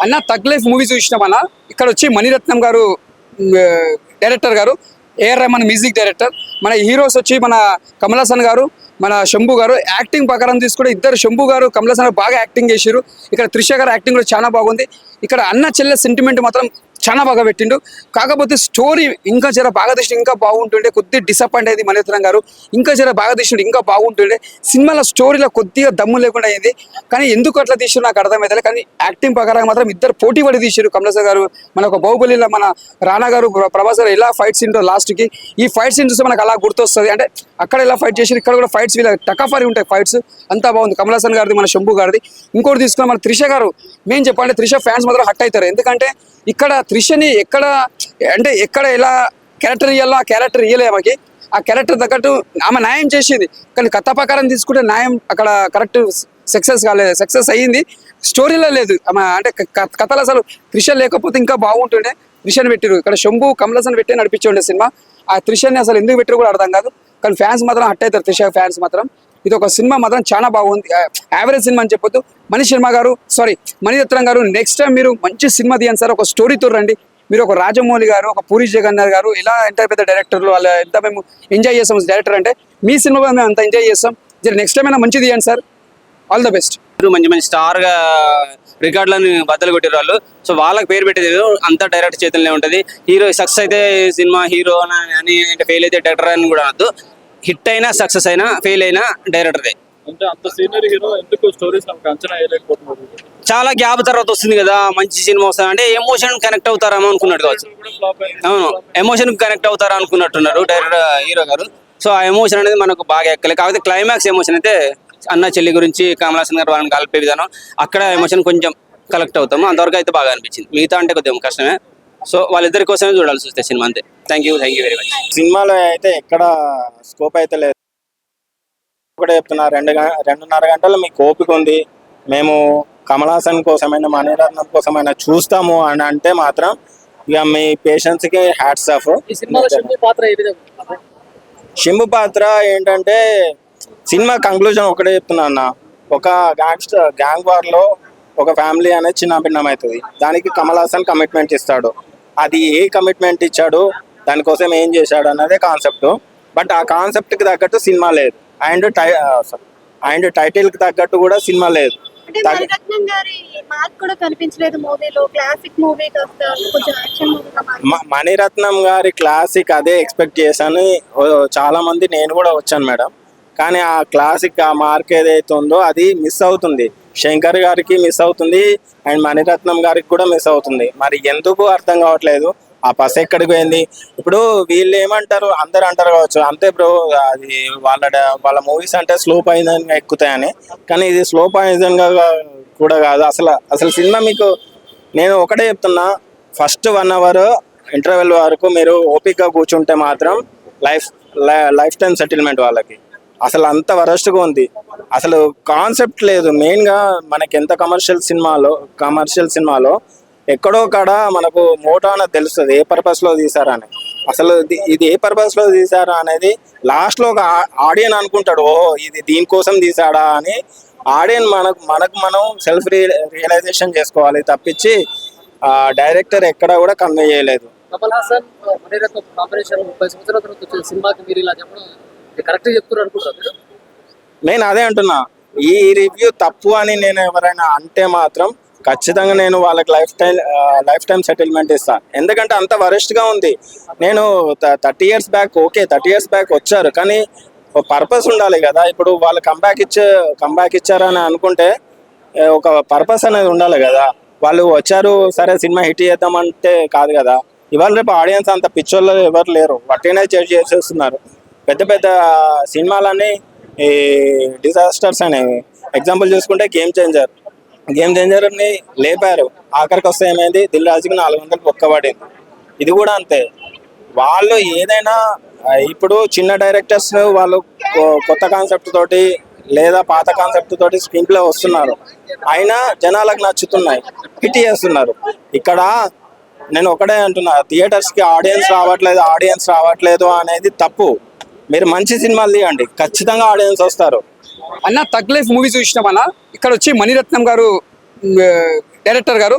అన్న తగ్ life movie చూసినాం అన్న. ఇక్కడ వచ్చి మణిరత్నం గారు డైరెక్టర్ గారు, ఏఆర్ రెహమాన్ మ్యూజిక్ డైరెక్టర్. మన హీరోస్ వచ్చి మన కమల్ హాసన్ గారు, మన శంభు గారు. యాక్టింగ్ ప్రకారం తీసుకుంటే ఇద్దరు శంభు గారు, కమల్ హాసన్ గారు బాగా యాక్టింగ్ చేశారు. ఇక్కడ త్రిష గారు యాక్టింగ్ కూడా చాలా బాగుంది. ఇక్కడ అన్న చెల్లె సెంటిమెంట్ మాత్రం చాలా బాగా పెట్టిండు. కాకపోతే స్టోరీ ఇంకా జర బాగా తీసి ఇంకా బాగుంటుండే. కొద్దిగా డిసప్పాయింట్ అయింది మణిరత్నం గారు. ఇంకా జర బాగా తీసిండు ఇంకా బాగుంటుండే. సినిమాలో స్టోరీలో కొద్దిగా దమ్ము లేకుండా అయింది. కానీ ఎందుకు అట్లా తీసారు నాకు అర్థమైతే. కానీ యాక్టింగ్ ప్రకారం మాత్రం ఇద్దరు పోటీ పడి తీసారు. కమల్ హాసన్ గారు మన ఒక బాహుబలిలో మన రానా గారు, ప్రభాస్ గారు ఎలా ఫైట్ సీన్ లాస్ట్కి, ఈ ఫైట్ సీన్ చూస్తే మనకు అలా గుర్తొస్తుంది. అంటే అక్కడ ఎలా ఫైట్ చేసి ఇక్కడ కూడా ఫైట్స్ వీళ్ళ టకాఫరీ ఉంటాయి. ఫైట్స్ అంతా బాగుంది. కమల్ హాసన్ గారిది, మన శంభు గారిది. ఇంకోటి తీసుకున్న మన త్రిష గారు. మేము చెప్పాలంటే త్రిష ఫ్యాన్స్ మాత్రం హట్ అవుతారు. ఎందుకంటే ఇక్కడ త్రిషని ఎక్కడ ఎలా క్యారెక్టర్ ఇవ్వాలో ఆ క్యారెక్టర్ ఇవ్వలే ఆమెకి. ఆ క్యారెక్టర్ తగ్గట్టు ఆమె న్యాయం చేసింది. కానీ కథ ప్రకారం తీసుకుంటే న్యాయం అక్కడ కరెక్ట్ సక్సెస్ కాలేదు. సక్సెస్ అయ్యింది, స్టోరీలో లేదు. ఆమె అంటే కథలు అసలు త్రిష లేకపోతే ఇంకా బాగుంటుండే. త్రిషని పెట్టిరు. ఇక్కడ శంభు కమల్ హాసన్ పెట్టి నడిపించండి సినిమా. ఆ త్రిషని అసలు ఎందుకు పెట్టిరు కూడా అర్థం కాదు. కానీ ఫ్యాన్స్ మాత్రం హట్ అవుతారు. త్రిష ఫ్యాన్స్ మాత్రం. ఇది ఒక సినిమా మాత్రం చాలా బాగుంది. యావరేజ్ సినిమా అని చెప్పొద్దు. మణిరత్నం గారు నెక్స్ట్ టైం మీరు మంచి సినిమా తీయండి సార్. ఒక స్టోరీతో రండి. మీరు ఒక రాజమౌళి గారు, ఒక పూరి జగన్నాథ్ గారు, ఇలా ఎంత పెద్ద డైరెక్టర్లు వాళ్ళ ఎంత మేము ఎంజాయ్ చేస్తాం డైరెక్టర్ అంటే. మీ సినిమా మేము అంత ఎంజాయ్ చేస్తాం. నెక్స్ట్ టైం అయినా మంచి తీయండి సార్. All the best. మంచి మంచి స్టార్ గా రికార్డులను బద్దలు కొట్టారు వాళ్ళు. సో వాళ్ళకి పేరు పెట్టేది అంతా డైరెక్టర్ చేతుల్లో ఉంటుంది. హీరో సక్సెస్ అయితే సినిమా హీరో అని, ఫెయిల్ అయితే డైరెక్టర్ అని కూడా అనొద్దు. హిట్ అయినా సక్సెస్ అయినా ఫెయిల్ అయినా డైరెక్టర్దే. అంటే అంత సీనియర్ హీరో ఎందుకు స్టోరీస్ నాకు అంచనా వేయలేకపోతున్నారు? చాలా గ్యాప్ తర్వాత వస్తుంది కదా మంచి సినిమా వస్తుంది అంటే ఎమోషన్ కనెక్ట్ అవుతారేమో అనుకున్నట్టు కావచ్చు. అవును, ఎమోషన్ కనెక్ట్ అవుతారా అనుకున్నట్టున్నారు డైరెక్టర్ హీరో గారు. సో ఆ ఎమోషన్ అనేది మనకు బాగా ఎక్కలేదు. కాకపోతే క్లైమాక్స్ ఎమోషన్ అయితే అన్న చెల్లి గురించి కమల్ హాసన్ గారు వాళ్ళని కలిపే విధానం, అక్కడ ఎమోషన్ కొంచెం కలెక్ట్ అవుతాము. అంతవరకు అయితే బాగా అనిపించింది. మిగతా అంటే కొద్దిగా కష్టమే. సో వాళ్ళిద్దరి కోసమే చూడాల్సి వస్తే సినిమా. అంతే. Thank you very much. సినిమాలో అయితే ఎక్కడ స్కోప్ అయితే లేదు. ఒకటే చెప్తున్నా, 2.5 గంటలు మీకు ఓపిక ఉంది, మేము కమల్ హాసన్ కోసమైనా మణిరత్నం కోసమైనా చూస్తాము అని అంటే మాత్రం ఇక మీ పేషెన్స్ కి హ్యాట్స్ ఆఫ్. శంభు పాత్ర ఏంటంటే సినిమా కంక్లూజన్ ఒకటే చెప్తున్నా అన్న. ఒక గ్యాంగ్ వార్ లో ఒక ఫ్యామిలీ అనేది చిన్న భిన్నం అవుతుంది. దానికి కమల్ హాసన్ కమిట్మెంట్ ఇస్తాడు. అది ఏ కమిట్మెంట్ ఇచ్చాడు, దానికోసం ఏం చేశాడు అన్నదే కాన్సెప్ట్. బట్ ఆ కాన్సెప్ట్ కి తగ్గట్టు సినిమా లేదు. అండ్ టైటిల్ కి తగ్గట్టు కూడా సినిమా లేదు. మణిరత్నం గారి క్లాసిక్ అదే ఎక్స్పెక్ట్ చేశాను చాలా మంది. నేను కూడా వచ్చాను మేడం. కానీ ఆ క్లాసిక్ ఆ మార్క్ ఏదైతే ఉందో అది మిస్ అవుతుంది. శంకర్ గారికి మిస్ అవుతుంది అండ్ మణిరత్నం గారికి కూడా మిస్ అవుతుంది. మరి ఎందుకు అర్థం కావట్లేదు. ఆ పస్ ఎక్కడికి పోయింది? ఇప్పుడు వీళ్ళు ఏమంటారు, అందరు అంటారు కావచ్చు అంతే బ్రో, అది వాళ్ళ మూవీస్ అంటే స్లో పాయిజన్ గా ఎక్కుతాయని. కానీ ఇది స్లో పాయిజన్ గా కూడా కాదు. అసలు సినిమా మీకు నేను ఒకటే చెప్తున్నా, ఫస్ట్ 1 hour ఇంటర్వెల్ వరకు మీరు ఓపికగా కూర్చుంటే మాత్రం లైఫ్ టైం సెటిల్మెంట్ వాళ్ళకి. అసలు అంత వరస్ట్గా ఉంది. అసలు కాన్సెప్ట్ లేదు. మెయిన్గా మనకి ఎంత కమర్షియల్ సినిమాలో ఎక్కడో కాడ మనకు మోటో అనేది తెలుస్తుంది ఏ పర్పస్లో తీసారా అని. అసలు ఇది ఏ పర్పస్లో తీసారా అనేది లాస్ట్లో ఒక ఆడియన్ అనుకుంటాడు, ఓహో ఇది దీనికోసం తీసాడా అని. ఆడియన్ మనం సెల్ఫ్ రియలైజేషన్ చేసుకోవాలి తప్పించి డైరెక్టర్ ఎక్కడ కూడా కన్వే చేయలేదు. కమల్ హాసన్ మణిరత్నం కాంబినేషన్ 30 సంవత్సరాల తర్వాత వచ్చిన సినిమాకి మీరు ఇలా చెప్పడం కరెక్ట్ చెప్తున్నారు అనుకుంటారు? నేను అదే అంటున్నా, ఈ రివ్యూ తప్పు అని నేను ఎవరైనా అంటే మాత్రం ఖచ్చితంగా నేను వాళ్ళకి లైఫ్ టైం సెటిల్మెంట్ ఇస్తాను. ఎందుకంటే అంత వరస్ట్గా ఉంది. నేను 30 years back okay, 30 years back వచ్చారు, కానీ పర్పస్ ఉండాలి కదా. ఇప్పుడు వాళ్ళు కంబ్యాక్ ఇచ్చారని అనుకుంటే ఒక పర్పస్ అనేది ఉండాలి కదా. వాళ్ళు వచ్చారు సరే సినిమా హిట్ చేద్దామంటే కాదు కదా. ఇవాళ రేపు ఆడియన్స్ అంత పిచ్చోళ్ళు ఎవరు లేరు, వట్టినే చేసేస్తున్నారు. పెద్ద పెద్ద సినిమాలన్నీ ఈ డిజాస్టర్స్ అనేవి. ఎగ్జాంపుల్ చూసుకుంటే గేమ్ చేంజర్ని లేపారు, ఆఖరికి వస్తే ఏమైంది, దిల్ రాజుకి 400 ఒక్కబడింది. ఇది కూడా అంతే. వాళ్ళు ఏదైనా ఇప్పుడు చిన్న డైరెక్టర్స్ వాళ్ళు కొత్త కాన్సెప్ట్ తోటి లేదా పాత కాన్సెప్ట్ తోటి స్క్రీన్ ప్లే వస్తున్నారు, అయినా జనాలకు నచ్చుతున్నాయి, హిట్ చేస్తున్నారు. ఇక్కడ నేను ఒకటే అంటున్నా, థియేటర్స్కి ఆడియన్స్ రావట్లేదు అనేది తప్పు. మీరు మంచి సినిమాలు తీయండి, ఖచ్చితంగా ఆడియన్స్ వస్తారు. అన్న తగ్ లైఫ్ మూవీ చూసినాం అన్న. ఇక్కడ వచ్చి మణిరత్నం గారు డైరెక్టర్ గారు,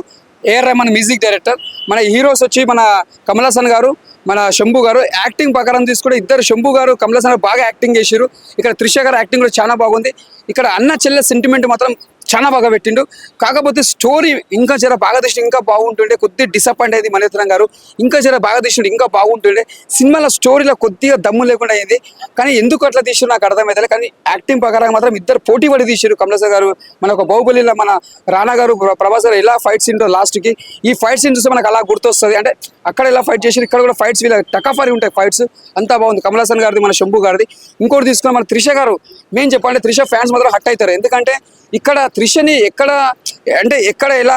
ఏఆర్ రెహమాన్ మ్యూజిక్ డైరెక్టర్. మన హీరోస్ వచ్చి మన కమల్ హాసన్ గారు, మన శంభు గారు. యాక్టింగ్ ప్రకారం తీసుకుంటే ఇద్దరు శంభు గారు, కమల్ హాసన్ గారు బాగా యాక్టింగ్ చేశారు. ఇక్కడ త్రిష గారు యాక్టింగ్ కూడా చాలా బాగుంది. ఇక్కడ అన్న చెల్లె సెంటిమెంట్ మాత్రం చాలా బాగా పెట్టిండు. కాకపోతే స్టోరీ ఇంకా జర బాగా తీసిన ఇంకా బాగుంటుండే. కొద్దిగా డిసప్పాయింట్ అయింది మణిరత్నం గారు. ఇంకా జర బాగా తీసిండు ఇంకా బాగుంటుండే. సినిమాలో స్టోరీలో కొద్దిగా దమ్ము లేకుండా అయింది. కానీ ఎందుకు అట్లా తీసారు నాకు అర్థమైతే. కానీ యాక్టింగ్ ప్రకారం మాత్రం ఇద్దరు పోటీ పడి తీసారు. కమల్ హాసన్ గారు మన ఒక బాహుబలిలో మన రానా గారు, ప్రభాస్ గారు ఎలా ఫైట్ సీన్ లాస్ట్కి, ఈ ఫైట్ సీన్ చూస్తే మనకు అలా గుర్తొస్తుంది. అంటే అక్కడ ఎలా ఫైట్ చేసారు, ఇక్కడ కూడా ఫైట్స్ వీళ్ళ టకాఫారి ఉంటాయి ఫైట్స్. అంతా బాగుంది. కమల్ హాసన్ గారిది, మన శంభు గారిది. ఇంకోటి తీసుకున్న మన త్రిష గారు. మేము చెప్పాలంటే త్రిష ఫ్యాన్స్ మాత్రం హట్ అవుతారు. ఎందుకంటే ఇక్కడ త్రిషని ఎక్కడ ఎలా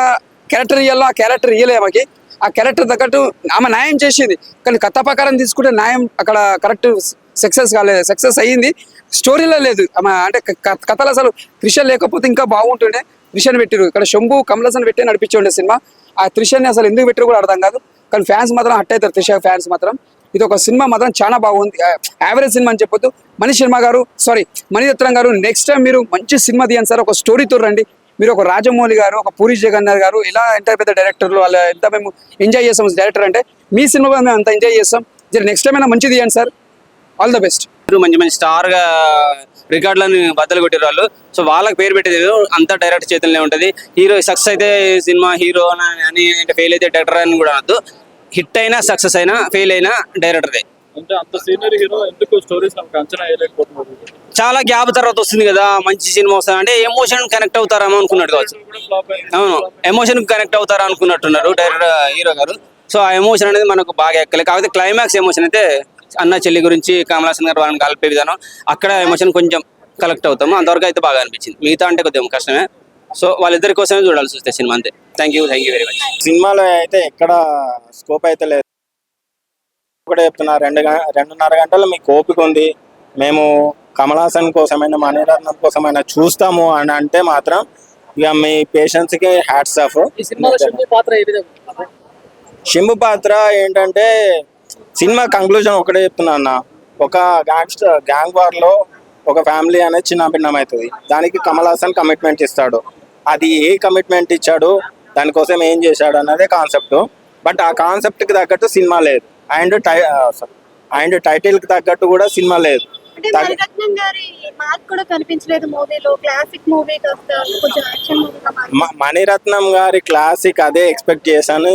క్యారెక్టర్ ఇవ్వాలో ఆ క్యారెక్టర్ ఇవ్వలే ఆమెకి. ఆ క్యారెక్టర్ తగ్గట్టు ఆమె న్యాయం చేసింది. కానీ కథ ప్రకారం తీసుకుంటే న్యాయం అక్కడ కరెక్ట్ సక్సెస్ కాలేదు. సక్సెస్ అయ్యింది, స్టోరీలో లేదు. ఆమె అంటే కథలు అసలు త్రిష లేకపోతే ఇంకా బాగుంటుండే. త్రిషని పెట్టిరు. ఇక్కడ శంభు, కమల్ హాసన్ పెట్టి నడిపించండి సినిమా. ఆ త్రిషని అసలు ఎందుకు పెట్టిరు కూడా అర్థం కాదు. కానీ ఫ్యాన్స్ మాత్రం హట్ అవుతారు. త్రిష ఫ్యాన్స్ మాత్రం. ఇది ఒక సినిమా మాత్రం చాలా బాగుంది. యావరేజ్ సినిమా అని చెప్పొద్దు. మణిరత్నం గారు నెక్స్ట్ టైం మీరు మంచి సినిమా తీయండి సార్. ఒక స్టోరీతో రండి. మీరు ఒక రాజమౌళి గారు, ఒక పూరి జగన్నాథ్ గారు, ఇలా ఎంత పెద్ద డైరెక్టర్లు వాళ్ళ ఎంత మేము ఎంజాయ్ చేస్తాం డైరెక్టర్ అంటే. మీ సినిమా మేము అంత ఎంజాయ్ చేస్తాం. నెక్స్ట్ టైం అయినా మంచిది తీయండి సార్. All the best. మంచి మంచి స్టార్ గా రికార్డులను బద్దలు కొట్టారు వాళ్ళు. సో వాళ్ళకి పేరు పెట్టేది అంతా డైరెక్టర్ చేతుల్లో ఉంటుంది. హీరో సక్సెస్ అయితే సినిమా హీరో అని, ఫెయిల్ అయితే డైరెక్టర్ అని కూడా అనొద్దు. హిట్ అయినా సక్సెస్ అయినా ఫెయిల్ అయినా డైరెక్టర్దే. అంటే అంత సీనియర్ హీరో ఎందుకు స్టోరీస్ మనకు అంచనా వేయలేకపోతున్నారు? చాలా గ్యాప్ తర్వాత వస్తుంది కదా మంచి సినిమా వస్తుంది అంటే ఎమోషన్ కనెక్ట్ అవుతారేమో అనుకున్నట్టు కావచ్చు. కూడా ఫ్లాప్ అయింది. అవును, ఎమోషన్ కనెక్ట్ అవుతారా అనుకున్నట్టున్నారు డైరెక్టర్ హీరో గారు. సో ఆ ఎమోషన్ అనేది మనకు బాగా ఎక్కలేదు. కాకపోతే క్లైమాక్స్ ఎమోషన్ అయితే అన్న చెల్లి గురించి కమల్ హాసన్ గారు వాళ్ళని కలిపే విధానం, అక్కడ ఎమోషన్ కొంచెం కలెక్ట్ అవుతాము. అంతవరకు అయితే బాగా అనిపించింది. మిగతా అంటే కొద్దిగా కష్టమే. సో వాళ్ళిద్దరి కోసమే చూడాల్సి వస్తే సినిమా అంతే. Thank you very much. సినిమాలో అయితే ఎక్కడ స్కోప్ అయితే లేదు. ఒకటే చెప్తున్నా, 2.5 గంటలు మీకు ఓపిక ఉంది, మేము కమల్ హాసన్ కోసమైనా మణిరత్నం కోసమైనా చూస్తాము అని అంటే మాత్రం ఇక మీ పేషెన్స్కి హ్యాట్స్ ఆఫ్. ఈ సినిమాలో శంభు పాత్ర ఏ విధంగా ఉంది? శంభు పాత్ర ఏంటంటే సినిమా కంక్లూజన్ ఒకటే చెప్తున్నా అన్న. ఒక గ్యాంగ్ వార్ లో ఒక ఫ్యామిలీ అనేది చిన్న భిన్నం అవుతుంది. దానికి కమల్ హాసన్ కమిట్మెంట్ ఇస్తాడు. అది ఏ కమిట్మెంట్ ఇచ్చాడు, దానికోసం ఏం చేశాడు అన్నదే కాన్సెప్ట్. బట్ ఆ కాన్సెప్ట్ కి తగ్గట్టు సినిమా లేదు. అండ్ టైటిల్ కి తగ్గట్టు కూడా సినిమా లేదు. అంటే మణిరత్నం గారి మార్క్ కూడా కనిపించలేదు మూవీలో. క్లాసిక్ మూవీ కాస్త కొంచెం యాక్షన్ మూవీగా మారింది. మణిరత్నం గారి క్లాసిక్ అదే ఎక్స్పెక్ట్ చేశాను.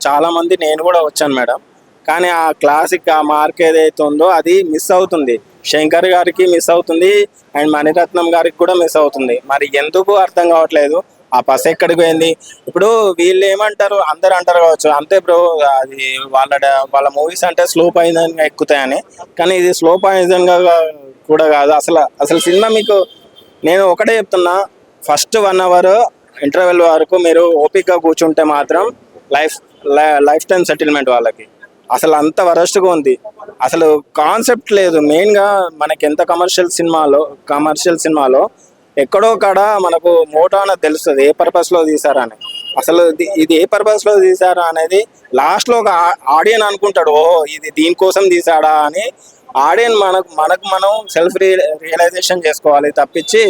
చాలా మంది, నేను కూడా వచ్చాను మేడం. కానీ ఆ క్లాసిక్ ఆ మార్క్ ఏదైతే ఉందో అది మిస్ అవుతుంది. శంకర్ గారికి మిస్ అవుతుంది అండ్ మణిరత్నం గారికి కూడా మిస్ అవుతుంది. మరి ఎందుకు అర్థం కావట్లేదు. ఆ పస్ ఎక్కడికి పోయింది? ఇప్పుడు వీళ్ళు ఏమంటారు, అందరు అంటారు కావచ్చు, అంతే బ్రో అది వాళ్ళ మూవీస్ అంటే స్లో పాయిజన్ గా ఎక్కుతాయని. కానీ ఇది స్లో పాయిజన్ గా కూడా కాదు. అసలు సినిమా మీకు నేను ఒకటే చెప్తున్నా, ఫస్ట్ 1 అవర్ ఇంటర్వెల్ వరకు మీరు ఓపికగా కూర్చుంటే మాత్రం లైఫ్ టైం సెటిల్మెంట్ వాళ్ళకి. అసలు అంత వరస్ట్గా ఉంది. అసలు కాన్సెప్ట్ లేదు. మెయిన్గా మనకి ఎంత కమర్షియల్ సినిమాలో ఎక్కడో కాడ మనకు మోటో అనేది తెలుస్తుంది, ఏ పర్పస్లో తీసారా అని. అసలు ఇది ఏ పర్పస్లో తీసారా అనేది లాస్ట్లో ఒక ఆడియన్ అనుకుంటాడు, ఓ ఇది దీనికోసం తీసాడా అని. ఆడియన్ మనం సెల్ఫ్ రియలైజేషన్ చేసుకోవాలి తప్పించి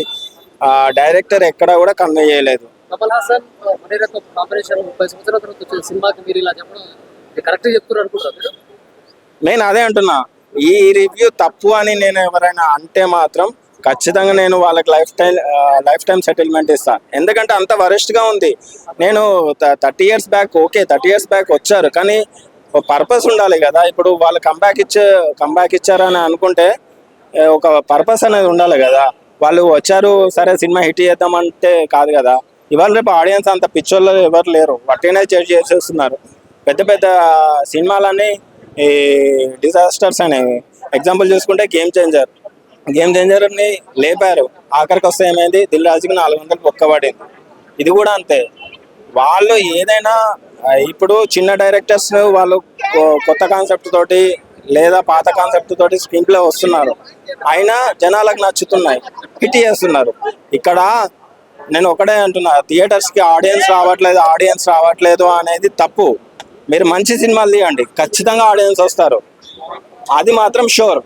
డైరెక్టర్ ఎక్కడా కూడా కన్వే చేయలేదు. కమల్ హాసన్ మణిరత్నం కాంబినేషన్ 30 సంవత్సరాల తర్వాత వచ్చిన సినిమాకి మీరు ఇలా చెప్పడం కరెక్ట్ చెప్తున్నారు అనుకుంటారు మీరు? నేను అదే అంటున్నా, ఈ రివ్యూ తప్పు అని నేను ఎవరైనా అంటే మాత్రం ఖచ్చితంగా నేను వాళ్ళకి లైఫ్ టైం సెటిల్మెంట్ ఇస్తాను. ఎందుకంటే అంత వరస్ట్గా ఉంది. నేను 30 years back, okay 30 years back వచ్చారు, కానీ ఒక పర్పస్ ఉండాలి కదా. ఇప్పుడు వాళ్ళు కంబ్యాక్ ఇచ్చారని అనుకుంటే ఒక పర్పస్ అనేది ఉండాలి కదా. వాళ్ళు వచ్చారు సరే సినిమా హిట్ చేద్దామంటే కాదు కదా. ఇవాళ రేపు ఆడియన్స్ అంత పిచ్చోళ్ళు ఎవరు లేరు, వట్టినే చేసేస్తున్నారు. పెద్ద పెద్ద సినిమాలన్నీ ఈ డిజాస్టర్స్ అనేవి. ఎగ్జాంపుల్ చూసుకుంటే గేమ్ చేంజర్ని లేపారు, ఆఖరికి వస్తే ఏమైంది, దిల్ రాజుకి 400 బొక్కబడింది. ఇది కూడా అంతే. వాళ్ళు ఏదైనా ఇప్పుడు చిన్న డైరెక్టర్స్ వాళ్ళు కొత్త కాన్సెప్ట్ తోటి లేదా పాత కాన్సెప్ట్ తోటి స్క్రీన్ ప్లే వస్తున్నారు, అయినా జనాలకు నచ్చుతున్నాయి, హిట్ చేస్తున్నారు. ఇక్కడ నేను ఒకటే అంటున్నా, థియేటర్స్కి ఆడియన్స్ రావట్లేదు అనేది తప్పు. మీరు మంచి సినిమాలు తీయండి, ఖచ్చితంగా ఆడియన్స్ వస్తారు, అది మాత్రం షూర్.